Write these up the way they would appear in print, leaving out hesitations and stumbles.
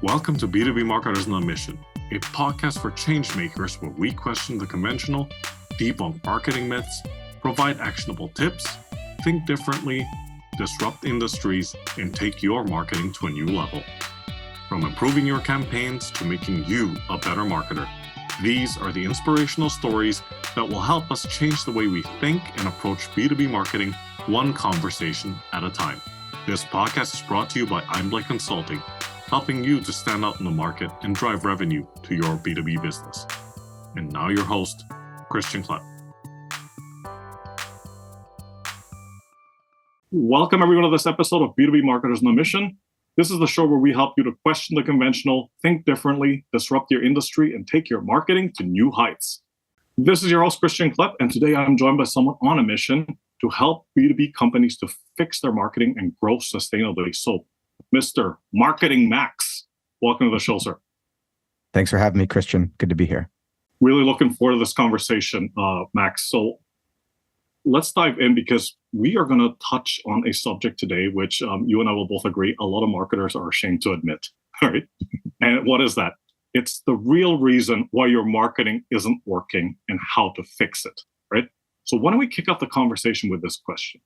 Welcome to B2B Marketers on a Mission, a podcast for change makers where we question the conventional, debunk marketing myths, provide actionable tips, think differently, disrupt industries, and take your marketing to a new level. From improving your campaigns to making you a better marketer, these are the inspirational stories that will help us change the way we think and approach B2B marketing one conversation at a time. This podcast is brought to you by I'm Blake Consulting, helping you to stand out in the market and drive revenue to your B2B business. And now your host, Christian Klepp. Welcome everyone to this episode of B2B Marketers on a Mission. This is the show where we help you to question the conventional, think differently, disrupt your industry, and take your marketing to new heights. This is your host, Christian Klepp, and today I'm joined by someone on a mission to help B2B companies to fix their marketing and grow sustainably. So, Mr. Marketing Max, welcome to the show, sir. Thanks for having me, Christian. Good to be here. Really looking forward to this conversation, Max. So let's dive in because we are going to touch on a subject today, which you and I will both agree a lot of marketers are ashamed to admit. All right. And what is that? It's the real reason why your marketing isn't working and how to fix it, right? So why don't we kick off the conversation with this question?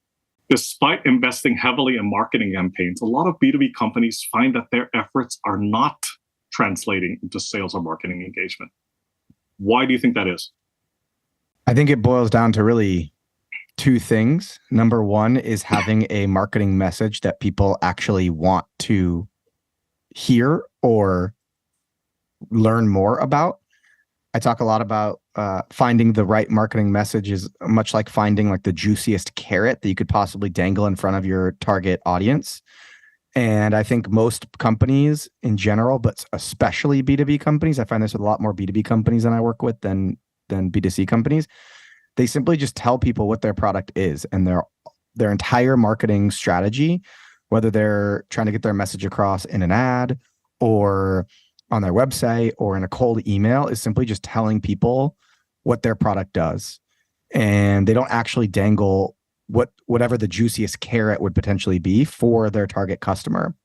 Despite investing heavily in marketing campaigns, a lot of B2B companies find that their efforts are not translating into sales or marketing engagement. Why do you think that is? I think it boils down to really two things. Number one is having a marketing message that people actually want to hear or learn more about. I talk a lot about finding the right marketing message is much like finding like the juiciest carrot that you could possibly dangle in front of your target audience. And I think most companies in general, but especially B2B companies, I find there's a lot more B2B companies than I work with than B2C companies. They simply just tell people what their product is, and their entire marketing strategy, whether they're trying to get their message across in an ad or on their website or in a cold email, is simply just telling people what their product does. And they don't actually dangle whatever the juiciest carrot would potentially be for their target customer.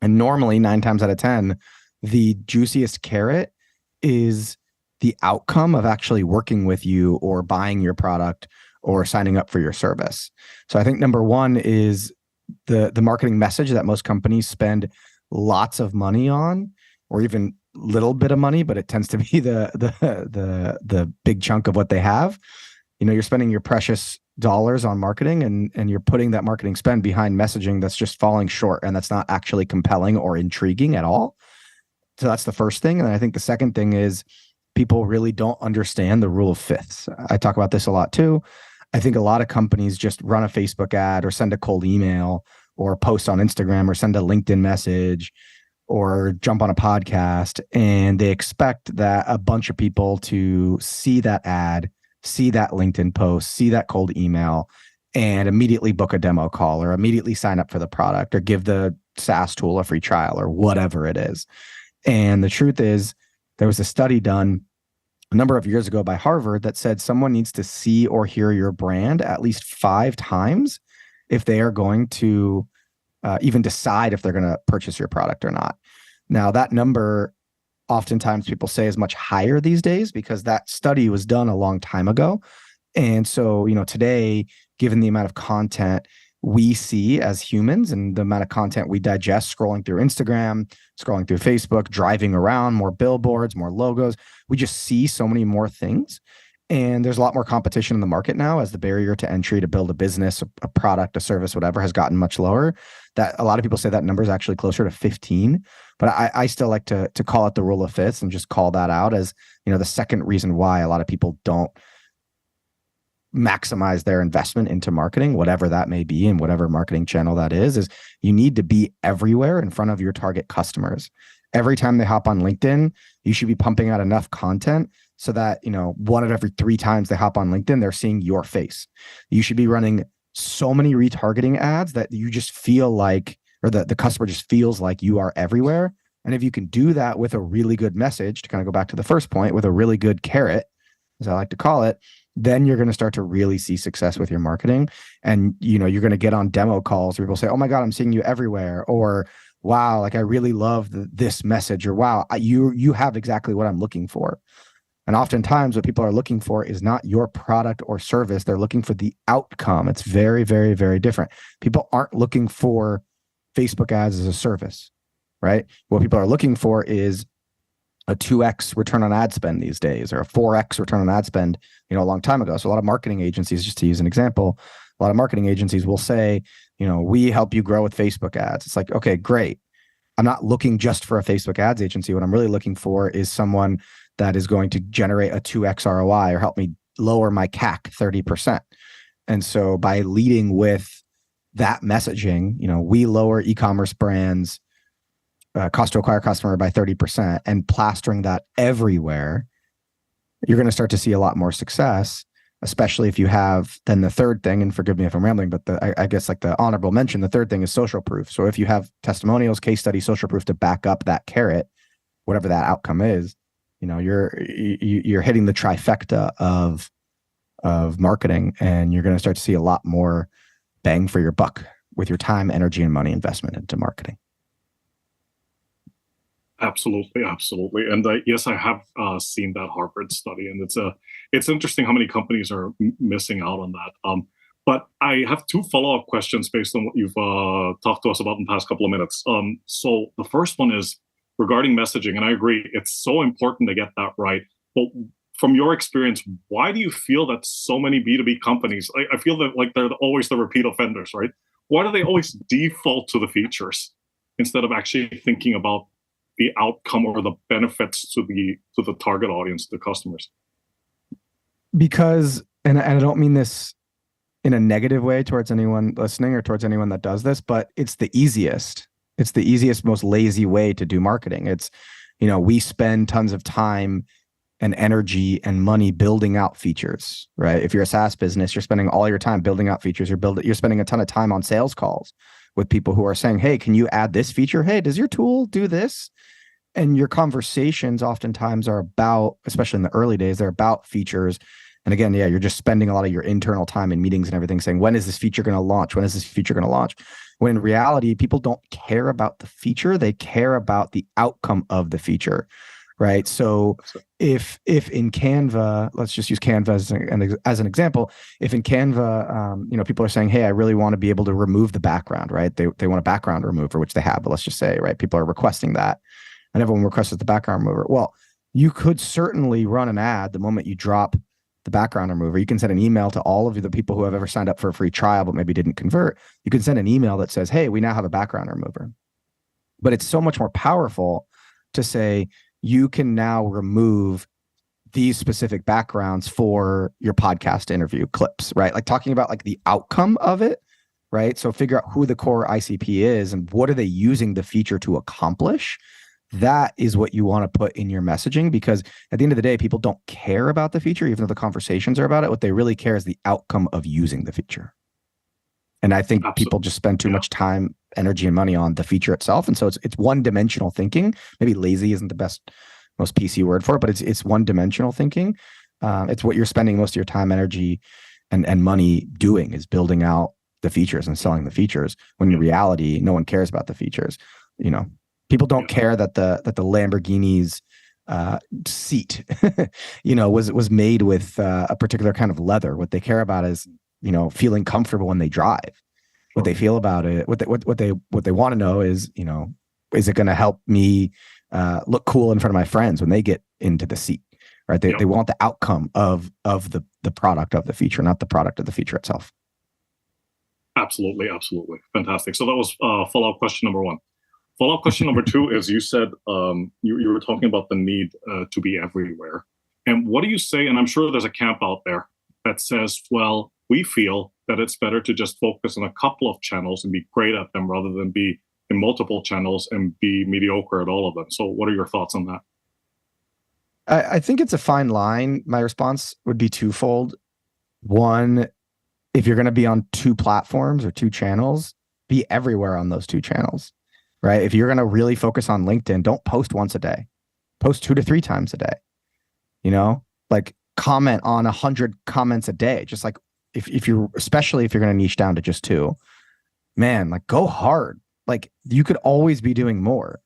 And normally 9 times out of 10, the juiciest carrot is the outcome of actually working with you or buying your product or signing up for your service. So I think number one is the marketing message that most companies spend lots of money on, or even little bit of money, but it tends to be the big chunk of what they have. You know, you're spending your precious dollars on marketing and you're putting that marketing spend behind messaging that's just falling short and that's not actually compelling or intriguing at all. So that's the first thing. And I think the second thing is people really don't understand the rule of fifths. I talk about this a lot too. I think a lot of companies just run a Facebook ad or send a cold email or post on Instagram or send a LinkedIn message or jump on a podcast, and they expect that a bunch of people to see that ad, see that LinkedIn post, see that cold email, and immediately book a demo call or immediately sign up for the product or give the SaaS tool a free trial or whatever it is. And the truth is, there was a study done a number of years ago by Harvard that said someone needs to see or hear your brand at least 5 times if they are going to even decide if they're going to purchase your product or not. Now, that number, oftentimes people say, is much higher these days because that study was done a long time ago. And so, you know, today, given the amount of content we see as humans and the amount of content we digest scrolling through Instagram, scrolling through Facebook, driving around, more billboards, more logos, we just see so many more things. And there's a lot more competition in the market now as the barrier to entry to build a business, a product, a service, whatever, has gotten much lower. That a lot of people say that number is actually closer to 15. But I still like to call it the rule of fifths and just call that out as, you know, the second reason why a lot of people don't maximize their investment into marketing, whatever that may be and whatever marketing channel that is you need to be everywhere in front of your target customers. Every time they hop on LinkedIn, you should be pumping out enough content so that, you know, 1 out of every 3 times they hop on LinkedIn, they're seeing your face. You should be running so many retargeting ads that you just feel like, or the customer just feels like you are everywhere. And if you can do that with a really good message, to kind of go back to the first point, with a really good carrot, as I like to call it, then you're going to start to really see success with your marketing. And, you know, you're going to get on demo calls where people say, oh my God, I'm seeing you everywhere. Or wow, like I really love this message, or wow, you have exactly what I'm looking for. And oftentimes what people are looking for is not your product or service. They're looking for the outcome. It's very, very, very different. People aren't looking for Facebook ads as a service, right? What people are looking for is a 2x return on ad spend these days, or a 4x return on ad spend, a long time ago. So a lot of marketing agencies, just to use an example, a lot of marketing agencies will say, we help you grow with Facebook ads. It's like, okay, great. I'm not looking just for a Facebook ads agency. What I'm really looking for is someone that is going to generate a 2x ROI or help me lower my CAC 30%. And so by leading with that messaging, we lower e-commerce brands cost to acquire customer by 30%, and plastering that everywhere, you're going to start to see a lot more success, especially if you have then the third thing, and forgive me if I'm rambling, but I guess like the honorable mention, the third thing is social proof. So if you have testimonials, case studies, social proof to back up that carrot, whatever that outcome is, you're hitting the trifecta of marketing, and you're going to start to see a lot more bang for your buck with your time, energy, and money investment into marketing. Absolutely, absolutely. And yes, I have seen that Harvard study, and it's interesting how many companies are missing out on that. But I have two follow-up questions based on what you've talked to us about in the past couple of minutes. So the first one is regarding messaging, and I agree, it's so important to get that right. But from your experience, why do you feel that so many B2B companies, I feel that like they're always the repeat offenders, right? Why do they always default to the features instead of actually thinking about the outcome or the benefits to the target audience, the customers? Because, and I don't mean this in a negative way towards anyone listening or towards anyone that does this, but it's the easiest. It's the easiest, most lazy way to do marketing. It's, we spend tons of time and energy and money building out features, right? If you're a SaaS business, you're spending all your time building out features. You're spending a ton of time on sales calls with people who are saying, hey, can you add this feature? Hey, does your tool do this? And your conversations oftentimes are about, especially in the early days, they're about features. And again, yeah, you're just spending a lot of your internal time in meetings and everything saying, when is this feature going to launch? When is this feature going to launch? When in reality, people don't care about the feature. They care about the outcome of the feature, right? So if in Canva, let's just use Canva as an example. If in Canva, people are saying, hey, I really want to be able to remove the background, right? They want a background remover, which they have, but let's just say, right, people are requesting that. And everyone requests the background remover. Well, you could certainly run an ad the moment you drop the background remover. You can send an email to all of the people who have ever signed up for a free trial but maybe didn't convert. You can send an email that says, hey, we now have a background remover. But it's so much more powerful to say, you can now remove these specific backgrounds for your podcast interview clips, right? Like talking about like the outcome of it, right? So figure out who the core ICP is and what are they using the feature to accomplish. That is what you want to put in your messaging, because at the end of the day, people don't care about the feature, even though the conversations are about it. What they really care is the outcome of using the feature. And I think people just spend too much time, energy, and money on the feature itself. And so it's one-dimensional thinking. Maybe lazy isn't the best, most PC word for it, but it's one-dimensional thinking. It's what you're spending most of your time, energy, and money doing, is building out the features and selling the features, when in reality, no one cares about the features. People don't care that the Lamborghini's seat, was made with a particular kind of leather. What they care about is, feeling comfortable when they drive. What they feel about it, what they want to know is, is it going to help me look cool in front of my friends when they get into the seat, right? They want the outcome of the product of the feature, not the product of the feature itself. Absolutely, absolutely, fantastic. So that was follow-up question number one. Follow-up question number two is, you said you were talking about the need to be everywhere. And what do you say, and I'm sure there's a camp out there that says, well, we feel that it's better to just focus on a couple of channels and be great at them rather than be in multiple channels and be mediocre at all of them. So what are your thoughts on that? I think it's a fine line. My response would be twofold. One, if you're going to be on two platforms or two channels, be everywhere on those two channels. Right? If you're going to really focus on LinkedIn, don't post once a day. Post 2 to 3 times a day. Like comment on 100 comments a day. Just like especially if you're going to niche down to just 2, man, like go hard. Like you could always be doing more.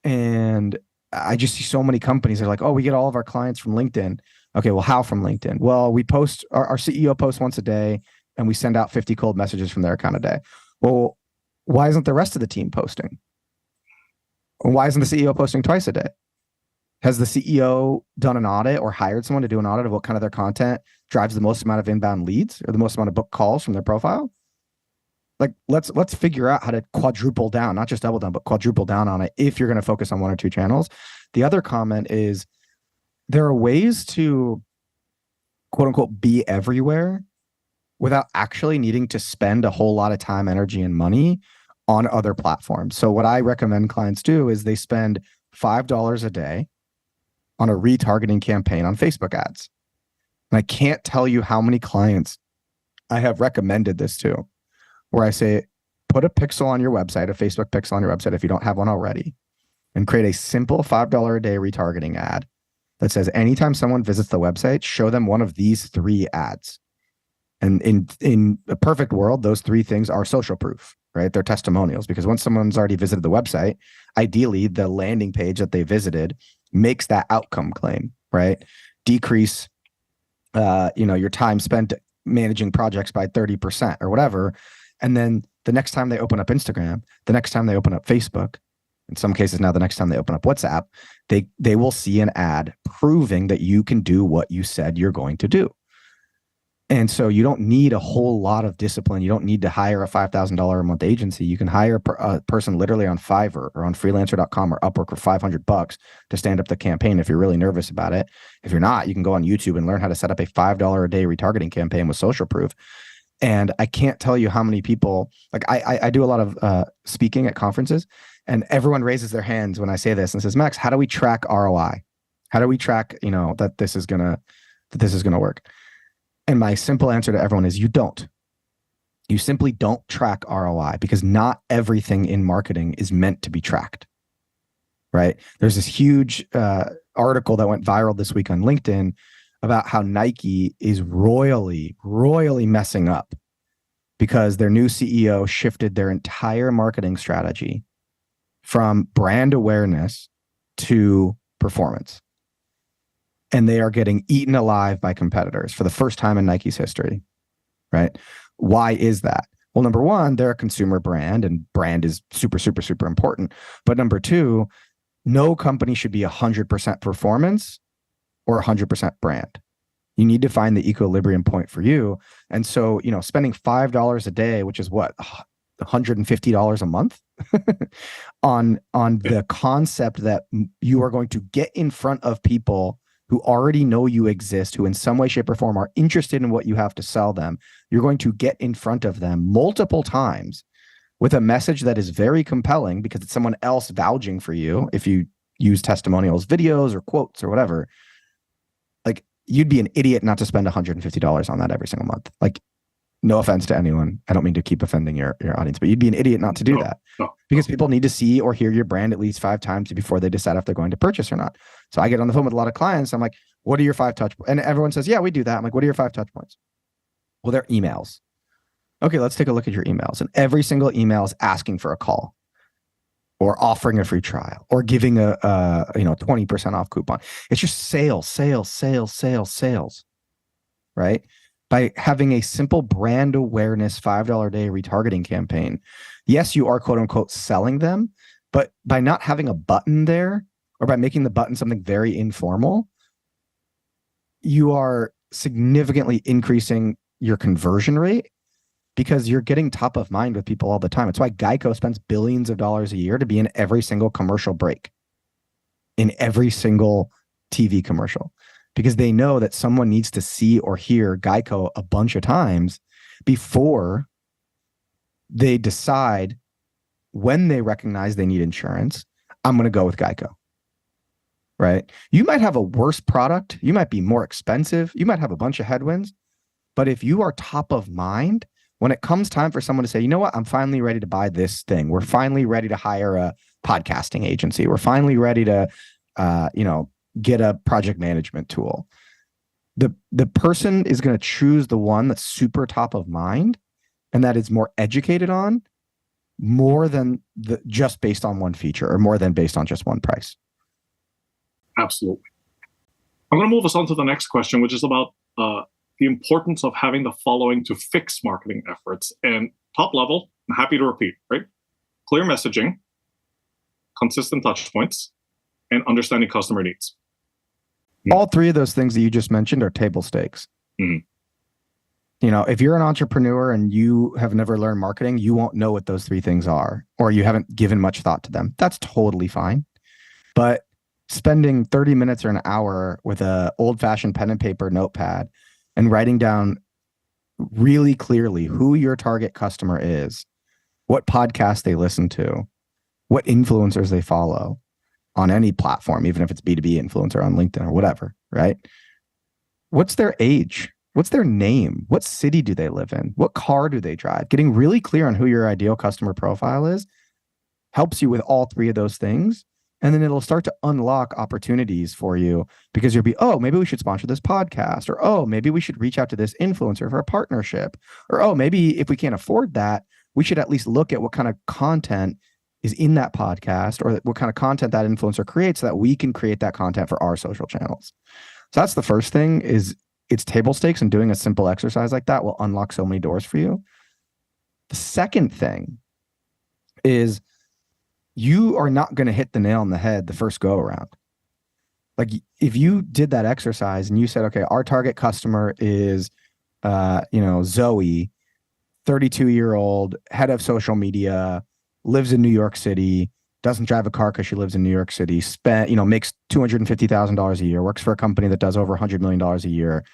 And I just see so many companies that are like, oh, we get all of our clients from LinkedIn. Okay, well, how from LinkedIn? Well, we post, our CEO posts once a day and we send out 50 cold messages from their account a day. Well, why isn't the rest of the team posting? Why isn't the CEO posting twice a day? Has the CEO done an audit or hired someone to do an audit of what kind of their content drives the most amount of inbound leads or the most amount of book calls from their profile? Like let's figure out how to quadruple down, not just double down, but quadruple down on it if you're going to focus on one or two channels. The other comment is there are ways to quote unquote be everywhere without actually needing to spend a whole lot of time, energy, and money on other platforms. So what I recommend clients do is they spend $5 a day on a retargeting campaign on Facebook ads. And I can't tell you how many clients I have recommended this to, where I say, put a pixel on your website, a Facebook pixel on your website if you don't have one already, and create a simple $5 a day retargeting ad that says, anytime someone visits the website, show them one of these 3 ads. And in a perfect world, those 3 things are social proof, right? They're testimonials, because once someone's already visited the website, ideally the landing page that they visited makes that outcome claim, right? Decrease, your time spent managing projects by 30% or whatever. And then the next time they open up Instagram, the next time they open up Facebook, in some cases now the next time they open up WhatsApp, they will see an ad proving that you can do what you said you're going to do. And so you don't need a whole lot of discipline. You don't need to hire a $5,000 a month agency. You can hire a person literally on Fiverr or on freelancer.com or Upwork for $500 to stand up the campaign if you're really nervous about it. If you're not, you can go on YouTube and learn how to set up a $5 a day retargeting campaign with social proof. And I can't tell you how many people, like I do a lot of speaking at conferences, and everyone raises their hands when I say this and says, Max, how do we track ROI? How do we track, that this is gonna work? And my simple answer to everyone is you don't. You simply don't track ROI, because not everything in marketing is meant to be tracked, right? There's this huge article that went viral this week on LinkedIn about how Nike is royally messing up because their new CEO shifted their entire marketing strategy from brand awareness to performance. And they are getting eaten alive by competitors for the first time in Nike's history, right? Why is that? Well, number one, they're a consumer brand, and brand is super, super, super important. But number two, no company should be 100% performance or 100% brand. You need to find the equilibrium point for you. And so, spending $5 a day, which is what, $150 a month on the concept that you are going to get in front of people who already know you exist, who in some way, shape, or form are interested in what you have to sell them. You're going to get in front of them multiple times with a message that is very compelling because it's someone else vouching for you. If you use testimonials, videos, or quotes or whatever, like you'd be an idiot not to spend $150 on that every single month. Like, no offense to anyone. I don't mean to keep offending your audience, but you'd be an idiot not to do that because people need to see or hear your brand at least 5 times before they decide if they're going to purchase or not. So I get on the phone with a lot of clients. I'm like, what are your 5 touch points? And everyone says, yeah, we do that. I'm like, what are your 5 touch points? Well, they're emails. Okay, let's take a look at your emails. And every single email is asking for a call or offering a free trial or giving a 20% off coupon. It's just sales, right? By having a simple brand awareness $5 a day retargeting campaign, yes, you are quote unquote selling them, but by not having a button there or by making the button something very informal, you are significantly increasing your conversion rate because you're getting top of mind with people all the time. It's why Geico spends billions of dollars a year to be in every single commercial break, in every single TV commercial, because they know that someone needs to see or hear Geico a bunch of times before they decide when they recognize they need insurance, I'm going to go with Geico, right? You might have a worse product. You might be more expensive. You might have a bunch of headwinds. But if you are top of mind, when it comes time for someone to say, you know what, I'm finally ready to buy this thing. We're finally ready to hire a podcasting agency. We're finally ready to, get a project management tool. The person is going to choose the one that's super top of mind and that is more educated on more than just based on one feature, or more than based on just one price. Absolutely. I'm going to move us on to the next question, which is about the importance of having the following to fix marketing efforts. And top level, I'm happy to repeat, right? Clear messaging, consistent touch points, and understanding customer needs. All three of those things that you just mentioned are table stakes. Mm-hmm. You know, if you're an entrepreneur and you have never learned marketing, you won't know what those three things are, or you haven't given much thought to them. That's totally fine. But spending 30 minutes or an hour with a old-fashioned pen and paper notepad and writing down really clearly who your target customer is, what podcasts they listen to, what influencers they follow on any platform, even if it's B2B influencer on LinkedIn or whatever, right? What's their age? What's their name? What city do they live in? What car do they drive? Getting really clear on who your ideal customer profile is helps you with all three of those things. And then it'll start to unlock opportunities for you, because you'll be, oh, maybe we should sponsor this podcast, or, oh, maybe we should reach out to this influencer for a partnership, or, oh, maybe if we can't afford that, we should at least look at what kind of content is in that podcast, or what kind of content that influencer creates, so that we can create that content for our social channels. So that's the first thing, is it's table stakes, and doing a simple exercise like that will unlock so many doors for you. The second thing is, you are not going to hit the nail on the head the first go around. Like, if you did that exercise and you said, okay, our target customer is, Zoe, 32-year-old, head of social media, lives in New York City, doesn't drive a car because she lives in New York City, makes $250,000 a year, works for a company that does over $100 million a year.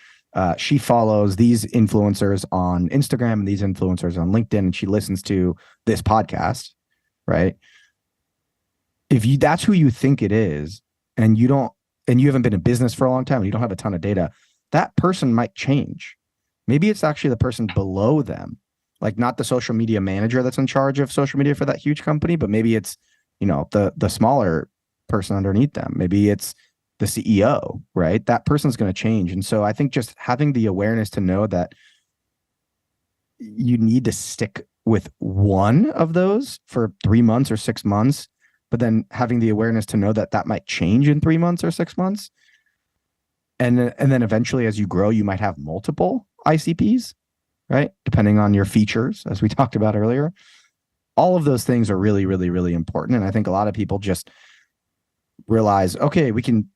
She follows these influencers on Instagram and these influencers on LinkedIn, and she listens to this podcast, right? If that's who you think it is, and you haven't been in business for a long time, and you don't have a ton of data, that person might change. Maybe it's actually the person below them, like not the social media manager that's in charge of social media for that huge company, but maybe it's, the smaller person underneath them. Maybe it's the CEO, right? That person's going to change. And so I think just having the awareness to know that you need to stick with one of those for 3 months or 6 months, but then having the awareness to know that that might change in 3 months or 6 months. And then eventually, as you grow, you might have multiple ICPs, right? Depending on your features, as we talked about earlier. All of those things are really, really, really important. And I think a lot of people just realize, okay, we can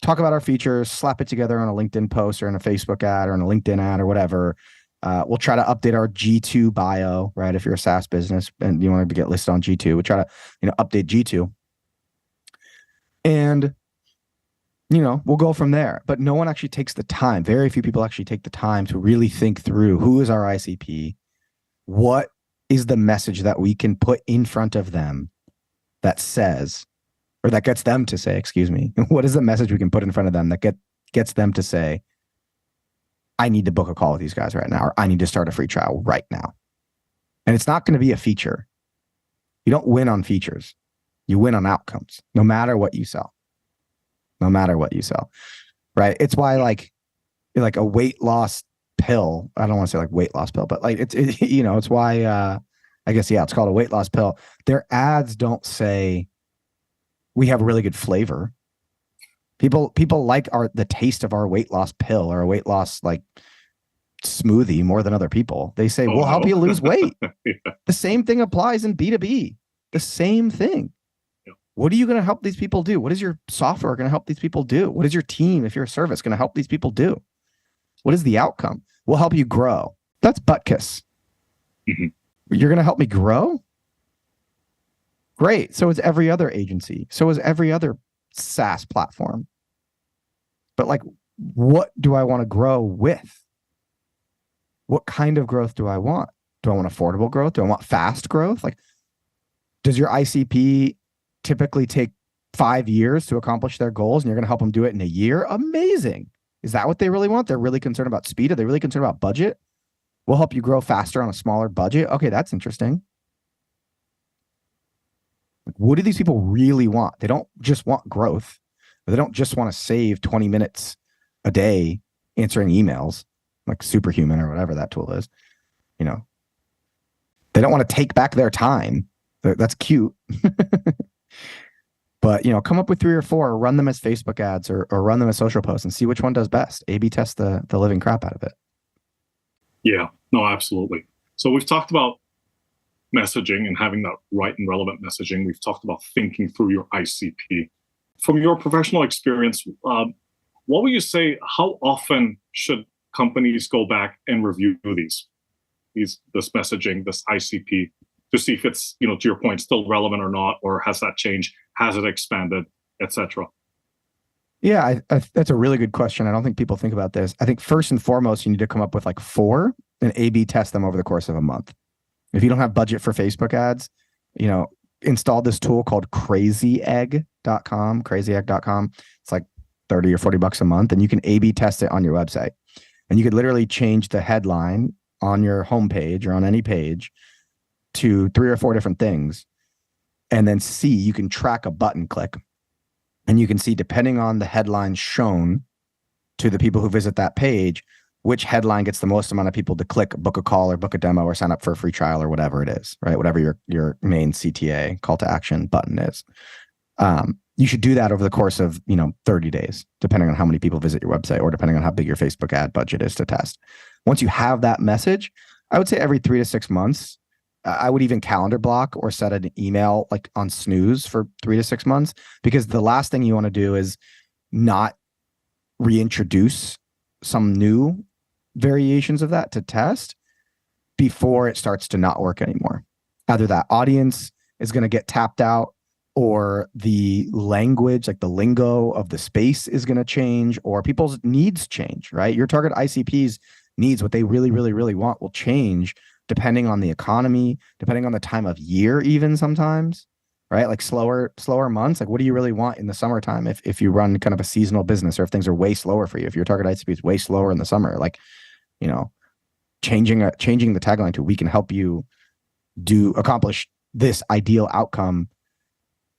talk about our features, slap it together on a LinkedIn post or in a Facebook ad or in a LinkedIn ad or whatever. We'll try to update our G2 bio, right? If you're a SaaS business and you want to get listed on G2, we'll try to, update G2. And, we'll go from there. But no one actually takes the time. Very few people actually take the time to really think through, who is our ICP? What is the message that we can put in front of them that says, or that gets them to say, what is the message we can put in front of them that gets them to say, I need to book a call with these guys right now, or I need to start a free trial right now. And it's not going to be a feature. You don't win on features. You win on outcomes, no matter what you sell. No matter what you sell, right? It's why like a weight loss pill, I don't want to say like weight loss pill, but like it's why I guess, it's called a weight loss pill. Their ads don't say we have really good flavor. People like the taste of our weight loss pill or a weight loss like smoothie more than other people. They say, we'll help you lose weight. Yeah. The same thing applies in B2B. The same thing. Yeah. What are you going to help these people do? What is your software going to help these people do? What is your team, if you're a service, going to help these people do? What is the outcome? We'll help you grow. That's butt kiss. Mm-hmm. You're going to help me grow? Great. So is every other agency. So is every other SaaS platform. But like, what do I want to grow with? What kind of growth do I want? Do I want affordable growth? Do I want fast growth? Like, does your ICP typically take 5 years to accomplish their goals and you're going to help them do it in a year? Amazing. Is that what they really want? They're really concerned about speed. Are they really concerned about budget? We'll help you grow faster on a smaller budget. Okay, that's interesting. What do these people really want? They don't just want growth. They don't just want to save 20 minutes a day answering emails like Superhuman or whatever that tool is. They don't want to take back their time. That's cute. But, come up with 3 or 4, run them as Facebook ads or run them as social posts and see which one does best. A/B test the living crap out of it. Yeah, no, absolutely. So we've talked about messaging and having that right and relevant messaging. We've talked about thinking through your ICP. From your professional experience, what would you say, how often should companies go back and review this messaging, this ICP, to see if it's, to your point, still relevant or not, or has that changed? Has it expanded, etc.? Yeah, that's a really good question. I don't think people think about this. I think first and foremost, you need to come up with like 4 and A/B test them over the course of a month. If you don't have budget for Facebook ads, install this tool called crazyegg.com. It's like 30 or 40 bucks a month, and you can A/B test it on your website. And you could literally change the headline on your homepage or on any page to 3 or 4 different things. And then you can track a button click. And you can see, depending on the headline shown to the people who visit that page, which headline gets the most amount of people to click, book a call or book a demo or sign up for a free trial or whatever it is, right? Whatever your main CTA, call to action button is. You should do that over the course of, 30 days, depending on how many people visit your website or depending on how big your Facebook ad budget is to test. Once you have that message, I would say every 3 to 6 months, I would even calendar block or set an email like on snooze for 3 to 6 months, because the last thing you want to do is not reintroduce some new variations of that to test before it starts to not work anymore. Either that audience is going to get tapped out, or the language, like the lingo of the space, is going to change, or people's needs change, right? Your target ICP's needs, what they really, really, really want, will change depending on the economy, depending on the time of year, even sometimes, right? Like slower months. Like, what do you really want in the summertime if you run kind of a seasonal business, or if things are way slower for you? If your target ICP is way slower in the summer, like, changing the tagline to "we can help you accomplish this ideal outcome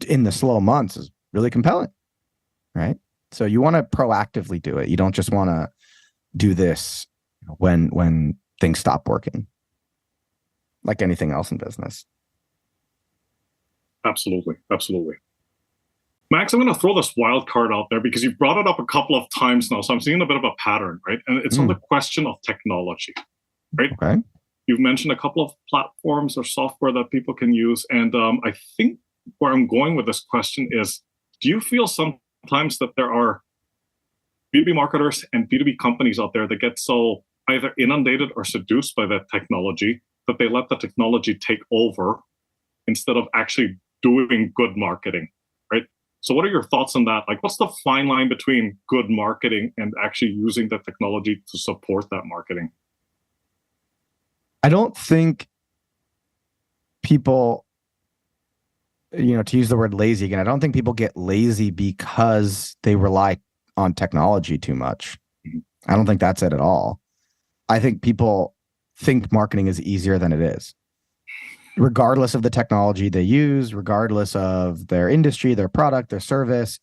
in the slow months" is really compelling, right? So you want to proactively do it. You don't just want to do this when things stop working, like anything else in business. Absolutely. Max, I'm going to throw this wild card out there because you've brought it up a couple of times now. So I'm seeing a bit of a pattern, right? And it's on the question of technology, right? Okay. You've mentioned a couple of platforms or software that people can use. And I think where I'm going with this question is, do you feel sometimes that there are B2B marketers and B2B companies out there that get so either inundated or seduced by that technology that they let the technology take over instead of actually doing good marketing, right? So what are your thoughts on that? Like, what's the fine line between good marketing and actually using the technology to support that marketing? I don't think people, to use the word lazy again, I don't think people get lazy because they rely on technology too much. I don't think that's it at all. I think people think marketing is easier than it is, regardless of the technology they use, regardless of their industry, their product, their service.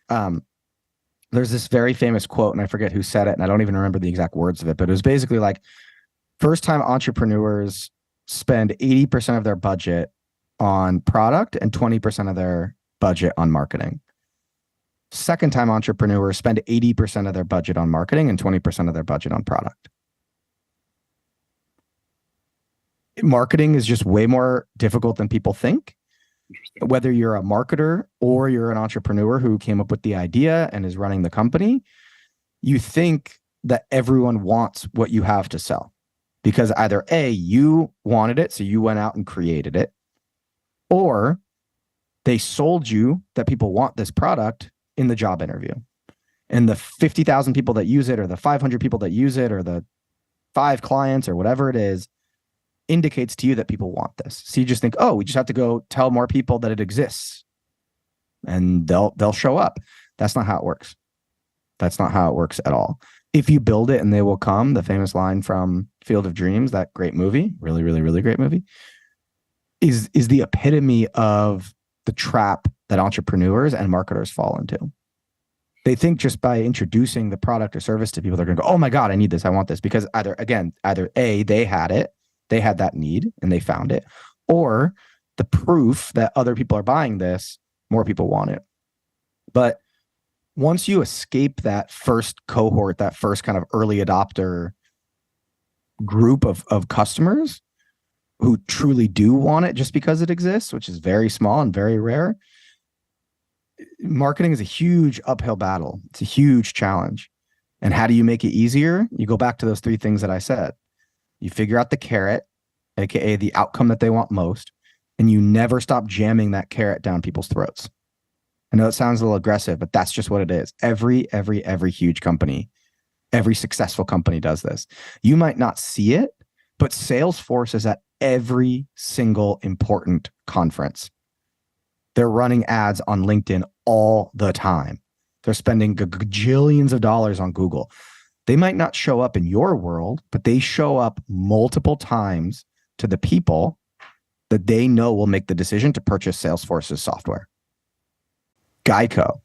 There's this very famous quote, and I forget who said it, and I don't even remember the exact words of it, but it was basically like, first-time entrepreneurs spend 80% of their budget on product and 20% of their budget on marketing. Second-time entrepreneurs spend 80% of their budget on marketing and 20% of their budget on product. Marketing is just way more difficult than people think. Whether you're a marketer or you're an entrepreneur who came up with the idea and is running the company, you think that everyone wants what you have to sell. Because either A, you wanted it, so you went out and created it, or they sold you that people want this product in the job interview. And the 50,000 people that use it, or the 500 people that use it, or the 5 clients, or whatever it is, indicates to you that people want this. So you just think, oh, we just have to go tell more people that it exists, and they'll show up. That's not how it works. That's not how it works at all. If you build it and they will come, the famous line from Field of Dreams, that great movie, really, really, really great movie, is the epitome of the trap that entrepreneurs and marketers fall into. They think just by introducing the product or service to people, they're going to go, oh my God, I need this, I want this. Because either A, they had it they had that need and they found it, or the proof that other people are buying this, more people want it. But once you escape that first cohort, that first kind of early adopter group of customers who truly do want it just because it exists, which is very small and very rare, marketing is a huge uphill battle. It's a huge challenge. And how do you make it easier? You go back to those three things that I said. You figure out the carrot, aka the outcome that they want most, and you never stop jamming that carrot down people's throats. I know it sounds a little aggressive, but that's just what it is. Every huge company, every successful company does this. You might not see it, but Salesforce is at every single important conference. They're running ads on LinkedIn all the time. They're spending gajillions of dollars on Google. They might not show up in your world, but they show up multiple times to the people that they know will make the decision to purchase Salesforce's software. Geico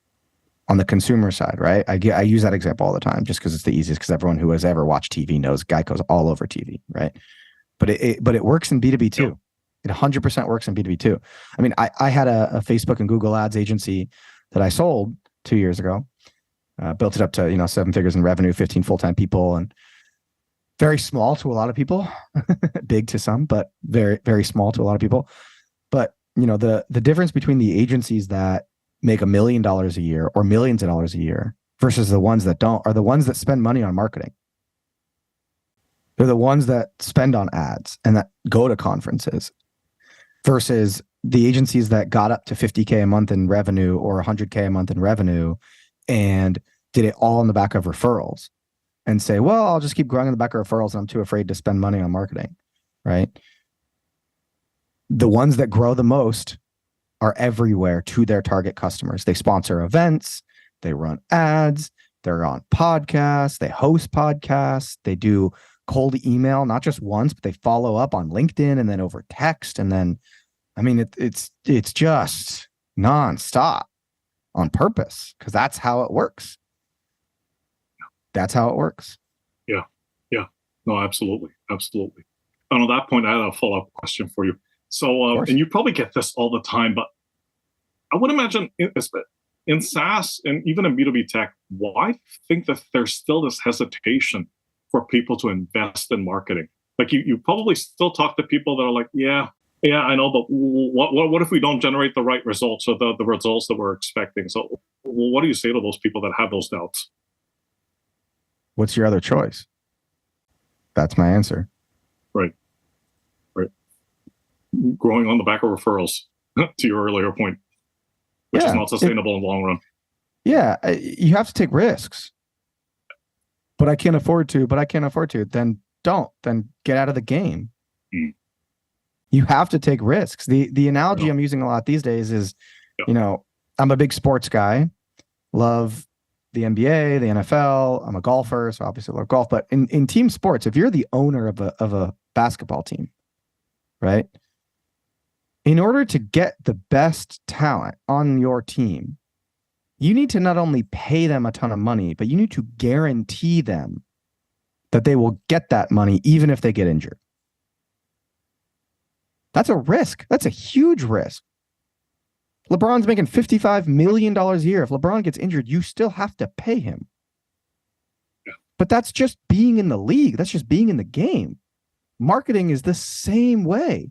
on the consumer side, right? I use that example all the time just because it's the easiest, because everyone who has ever watched TV knows Geico's all over TV, right? But it works in B2B too. It 100% works in B2B too. I mean, I had a Facebook and Google ads agency that I sold 2 years ago, built it up to 7 figures in revenue, 15 full-time people, and very small to a lot of people, big to some, but very, very small to a lot of people. But the difference between the agencies that make $1 million a year or millions of dollars a year versus the ones that don't are the ones that spend money on marketing. They're the ones that spend on ads and that go to conferences versus the agencies that got up to 50K a month in revenue or 100K a month in revenue and did it all in the back of referrals and say, well, I'll just keep growing in the back of referrals and I'm too afraid to spend money on marketing, right? The ones that grow the most are everywhere to their target customers. They sponsor events, they run ads, they're on podcasts, they host podcasts, they do cold email, not just once, but they follow up on LinkedIn and then over text. And then, I mean, it's just nonstop on purpose because that's how it works. That's how it works. Yeah. No, absolutely. Absolutely. And on that point, I had a follow-up question for you. So, and you probably get this all the time, but I would imagine in SaaS and even in B2B tech, why do you think that there's still this hesitation for people to invest in marketing? Like you probably still talk to people that are like, yeah, I know, but what if we don't generate the right results or the results that we're expecting? So what do you say to those people that have those doubts? What's your other choice? That's my answer. Right. Growing on the back of referrals, to your earlier point, which is not sustainable in the long run. Yeah, you have to take risks. But I can't afford to. Then don't. Then get out of the game. You have to take risks. The analogy I'm using a lot these days is, I'm a big sports guy, love the NBA, the NFL. I'm a golfer, so obviously love golf. But in team sports, if you're the owner of a basketball team, right? In order to get the best talent on your team, you need to not only pay them a ton of money, but you need to guarantee them that they will get that money even if they get injured. That's a risk. That's a huge risk. LeBron's making $55 million a year. If LeBron gets injured, you still have to pay him. But that's just being in the league. That's just being in the game. Marketing is the same way.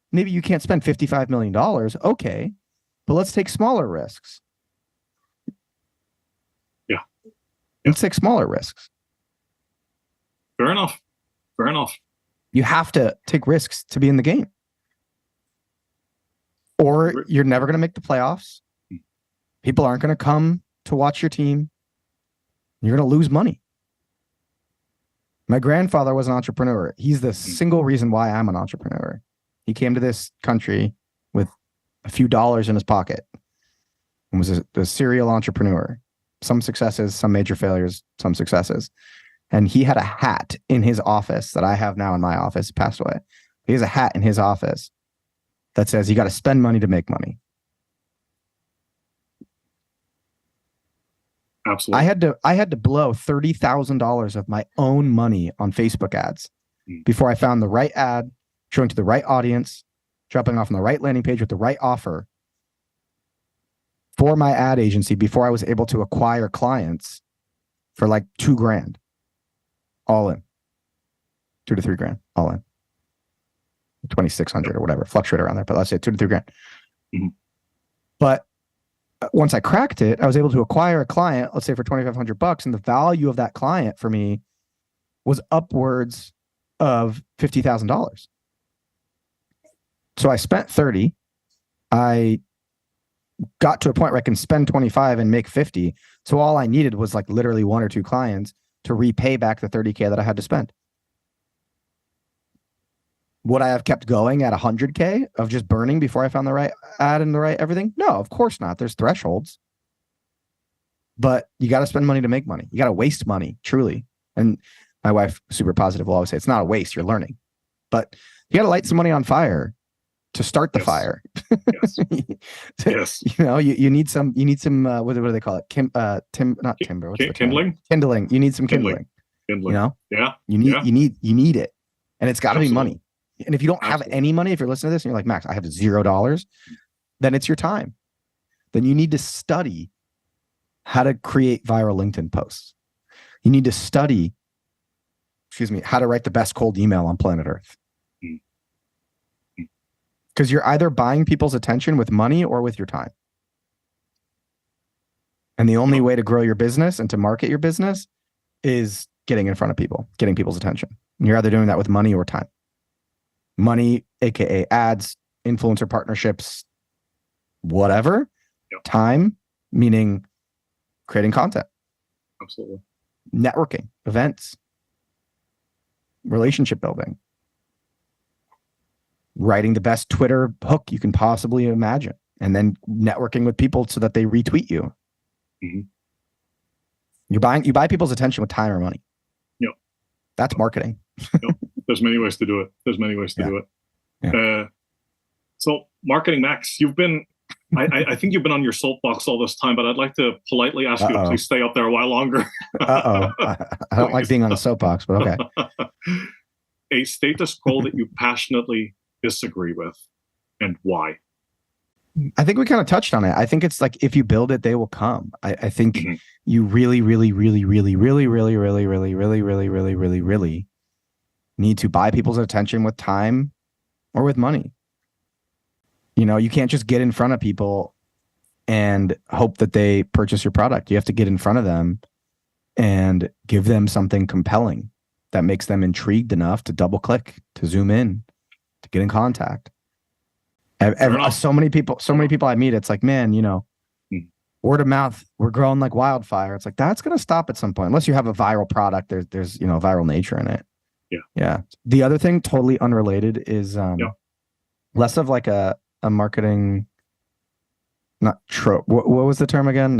Maybe you can't spend $55 million. Okay, but let's take smaller risks. Yeah. Let's take smaller risks. Fair enough. You have to take risks to be in the game. Or you're never going to make the playoffs. People aren't going to come to watch your team. You're going to lose money. My grandfather was an entrepreneur. He's the single reason why I'm an entrepreneur. He came to this country with a few dollars in his pocket and was a serial entrepreneur. Some successes, some major failures, some successes. And he had a hat in his office that I have now in my office. He passed away. He has a hat in his office that says you got to spend money to make money. Absolutely. I had to blow $30,000 of my own money on Facebook ads before I found the right ad, showing to the right audience, dropping off on the right landing page with the right offer for my ad agency before I was able to acquire clients for like $2,000 all in. 2 to 3 grand all in. 2,600 or whatever, fluctuate around there, but let's say 2 to 3 grand. Mm-hmm. But once I cracked it, I was able to acquire a client, let's say for $2,500, and the value of that client for me was upwards of $50,000. So I spent 30. I got to a point where I can spend 25 and make 50. So all I needed was like literally 1 or 2 clients to repay back the 30K that I had to spend. Would I have kept going at 100K of just burning before I found the right ad and the right everything? No, of course not. There's thresholds. But you got to spend money to make money. You got to waste money, truly. And my wife, super positive, will always say, it's not a waste, you're learning. But you got to light some money on fire to start the fire. Yes. Yes. You know, you need some, what do they call it? Not timber. What's Kindling? Kindling. You need some kindling. Kindling. You know? Yeah. You need it. And it's got to be money. And if you don't have Absolutely. any money, if you're listening to this and you're like, Max, I have $0, then it's your time. Then you need to study how to create viral LinkedIn posts. You need to study, how to write the best cold email on planet Earth. Because you're either buying people's attention with money or with your time. And the only way to grow your business and to market your business is getting in front of people, getting people's attention. And you're either doing that with money or time. Money, aka ads, influencer partnerships, whatever. Yep. Time, meaning creating content. Absolutely. Networking, events, relationship building, writing the best Twitter hook you can possibly imagine, and then networking with people so that they retweet you. Mm-hmm. You buy people's attention with time or money. Yep. That's marketing. Yep. There's many ways to do it. Do it. Yeah. So marketing, Max, you've been, I think you've been on your soapbox all this time, but I'd like to politely ask you to please stay up there a while longer. I don't like being on a soapbox, but okay. A status quo that you passionately disagree with, and why? I think we kind of touched on it. I think it's like, if you build it, they will come. I think you really, really, really, really, really, really, really, really, really, really, really, really, really need to buy people's attention with time or with money. You know, you can't just get in front of people and hope that they purchase your product. You have to get in front of them and give them something compelling that makes them intrigued enough to double click, to zoom in, to get in contact. So many people I meet, it's like, man, you know, word of mouth, we're growing like wildfire. It's like, that's going to stop at some point. Unless you have a viral product, there's, you know, viral nature in it. Yeah. The other thing, totally unrelated, is less of like a marketing, not trope. What was the term again?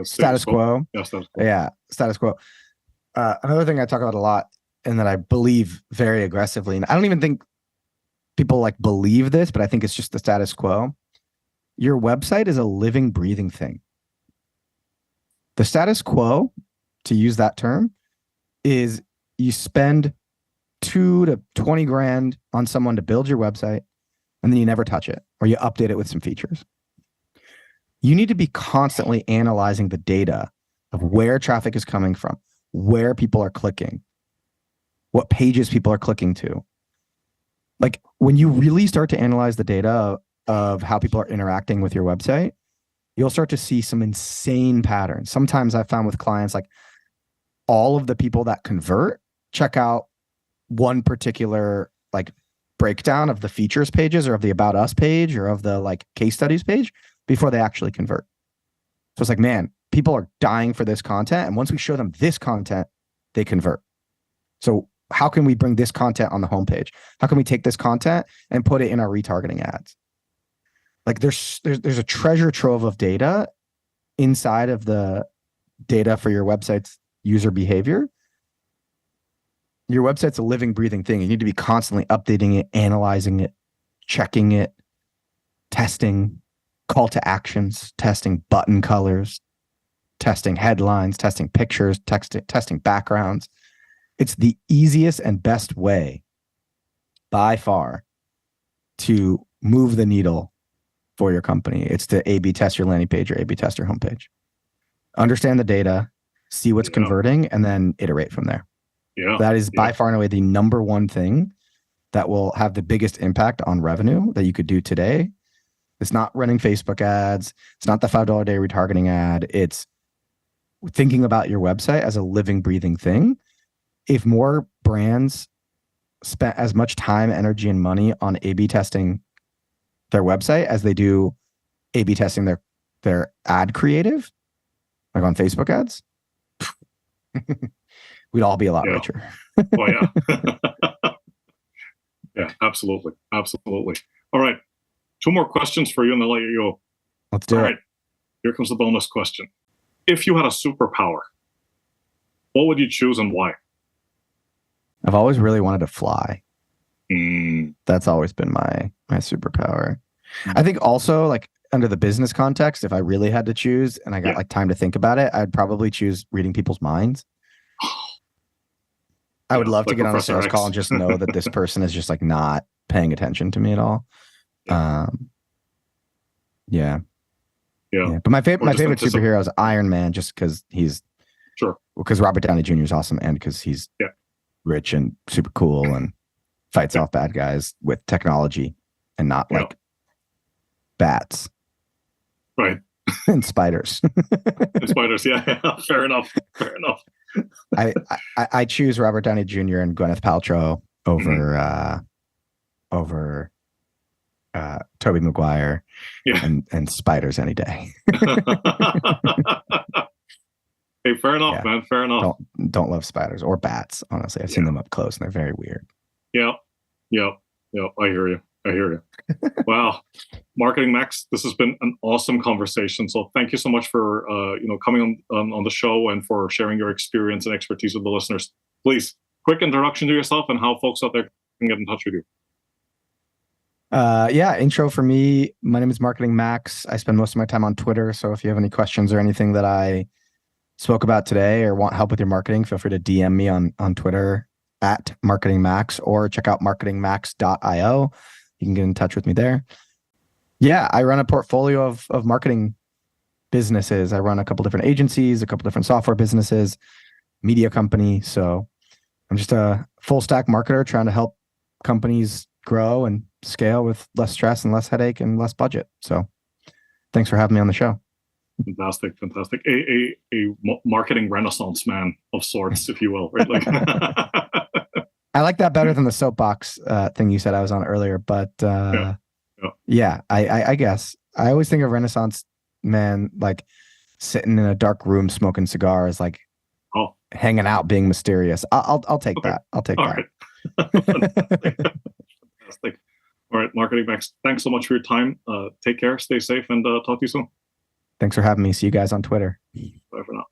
Status quo. Yeah, status quo. Yeah, status quo. Another thing I talk about a lot and that I believe very aggressively, and I don't even think people like believe this, but I think it's just the status quo. Your website is a living, breathing thing. The status quo, to use that term, is you spend 2 to 20 grand on someone to build your website, and then you never touch it, or you update it with some features. You need to be constantly analyzing the data of where traffic is coming from, where people are clicking, what pages people are clicking to. Like, when you really start to analyze the data of how people are interacting with your website, you'll start to see some insane patterns. Sometimes I've found with clients, like, all of the people that convert check out one particular like breakdown of the features pages or of the About Us page or of the like case studies page before they actually convert. So it's like, man, people are dying for this content. And once we show them this content, they convert. So how can we bring this content on the homepage? How can we take this content and put it in our retargeting ads? Like, there's a treasure trove of data inside of the data for your website's user behavior. Your website's a living, breathing thing. You need to be constantly updating it, analyzing it, checking it, testing call to actions, testing button colors, testing headlines, testing pictures, testing backgrounds. it's the easiest and best way by far to move the needle for your company. It's to A/B test your landing page or A/B test your homepage. Understand the data, see what's converting, and then iterate from there. Yeah. That is by far and away the number one thing that will have the biggest impact on revenue that you could do today. It's not running Facebook ads. It's not the $5 a day retargeting ad. It's thinking about your website as a living, breathing thing. If more brands spent as much time, energy, and money on A/B testing their website as they do A/B testing their ad creative, like on Facebook ads, we'd all be a lot richer. Oh, yeah. Yeah, absolutely. Absolutely. All right. 2 more questions for you, and then I'll let you go. Let's do it. All right. Here comes the bonus question. If you had a superpower, what would you choose and why? I've always really wanted to fly. Mm. That's always been my superpower. I think also, like, under the business context, if I really had to choose and I got like time to think about it, I'd probably choose reading people's minds. I would love to get on a sales call and just know that this person is just like not paying attention to me at all. Yeah. But my favorite superhero is Iron Man, just because he's because Robert Downey Jr. is awesome, and because he's rich and super cool and fights off bad guys with technology and not like bats. Right. And spiders. And spiders, yeah. Fair enough. I choose Robert Downey Jr. and Gwyneth Paltrow over Tobey Maguire and spiders any day. Hey, fair enough, man. Fair enough. Don't love spiders or bats, honestly. I've seen them up close and they're very weird. Yeah. I hear you. Wow. Marketing Max, this has been an awesome conversation. So thank you so much for coming on the show and for sharing your experience and expertise with the listeners. Please, quick introduction to yourself and how folks out there can get in touch with you. Intro for me. My name is Marketing Max. I spend most of my time on Twitter. So if you have any questions or anything that I spoke about today or want help with your marketing, feel free to DM me on Twitter at Marketing Max, or check out marketingmax.io. You can get in touch with me there. Yeah, I run a portfolio of marketing businesses. I run a couple different agencies, a couple different software businesses, media company. So I'm just a full stack marketer trying to help companies grow and scale with less stress and less headache and less budget. So thanks for having me on the show. Fantastic. A marketing renaissance man of sorts, if you will, right? Like I like that better than the soapbox thing you said I was on earlier, but I guess I always think of Renaissance man like sitting in a dark room smoking cigars, like hanging out, being mysterious. I'll take that. I'll take that. Right. Fantastic. All right, Marketing Max, thanks so much for your time. Take care, stay safe, and talk to you soon. Thanks for having me. See you guys on Twitter. Bye for now.